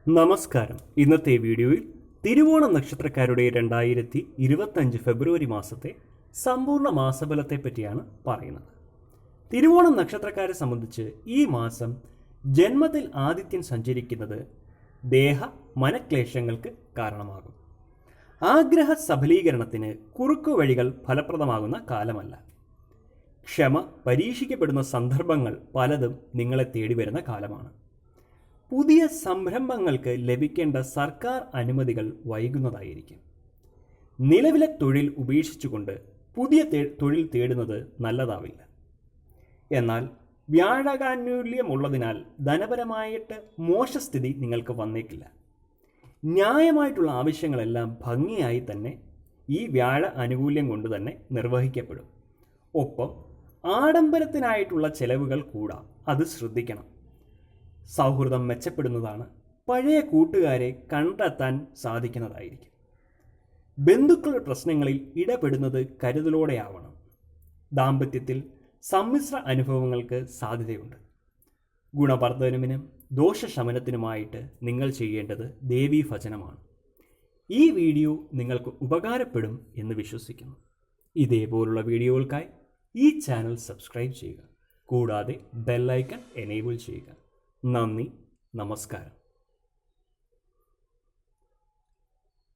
നമസ്കാരം. ഇന്നത്തെ വീഡിയോയിൽ തിരുവോണം നക്ഷത്രക്കാരുടെ 2025 ഫെബ്രുവരി മാസത്തെ സമ്പൂർണ്ണ മാസഫലത്തെ പറ്റിയാണ് പറയുന്നത്. തിരുവോണം നക്ഷത്രക്കാരെ സംബന്ധിച്ച് ഈ മാസം ജന്മത്തിൽ ആദിത്യൻ സഞ്ചരിക്കുന്നത് ദേഹ മനക്ലേശങ്ങൾക്ക് കാരണമാകും. ആഗ്രഹ സഫലീകരണത്തിന് കുറുക്കുവഴികൾ ഫലപ്രദമാകുന്ന കാലമല്ല. ക്ഷമ പരീക്ഷിക്കപ്പെടുന്ന സന്ദർഭങ്ങൾ പലതും നിങ്ങളെ തേടി വരുന്ന കാലമാണ്. പുതിയ സംരംഭങ്ങൾക്ക് ലഭിക്കേണ്ട സർക്കാർ അനുമതികൾ വൈകുന്നതായിരിക്കും. നിലവിലെ തൊഴിൽ ഉപേക്ഷിച്ചുകൊണ്ട് പുതിയ തൊഴിൽ തേടുന്നത് നല്ലതാവില്ല. എന്നാൽ വ്യാഴകാന്യൂല്യമുള്ളതിനാൽ ധനപരമായിട്ട് മോശസ്ഥിതി നിങ്ങൾക്ക് വന്നേക്കില്ല. ന്യായമായിട്ടുള്ള ആവശ്യങ്ങളെല്ലാം ഭംഗിയായി തന്നെ ഈ വ്യാഴ ആനുകൂല്യം കൊണ്ട് തന്നെ നിർവഹിക്കപ്പെടും. ഒപ്പം ആഡംബരത്തിനായിട്ടുള്ള ചെലവുകൾ കൂടാ, അത് ശ്രദ്ധിക്കണം. സൗഹൃദം മെച്ചപ്പെടുന്നതാണ്. പഴയ കൂട്ടുകാരെ കണ്ടെത്താൻ സാധിക്കുന്നതായിരിക്കും. ബന്ധുക്കളുടെ പ്രശ്നങ്ങളിൽ ഇടപെടുന്നത് കരുതലോടെയാവണം. ദാമ്പത്യത്തിൽ സമ്മിശ്ര അനുഭവങ്ങൾക്ക് സാധ്യതയുണ്ട്. ഗുണവർദ്ധനവിനും ദോഷശമനത്തിനുമായിട്ട് നിങ്ങൾ ചെയ്യേണ്ടത് ദേവീ ഭജനമാണ്. ഈ വീഡിയോ നിങ്ങൾക്ക് ഉപകാരപ്പെടും എന്ന് വിശ്വസിക്കുന്നു. ഇതേപോലുള്ള വീഡിയോകൾക്കായി ഈ ചാനൽ സബ്സ്ക്രൈബ് ചെയ്യുക. കൂടാതെ ബെൽ ഐക്കൺ എനേബിൾ ചെയ്യുക. നന്ദി, നമസ്കാരം.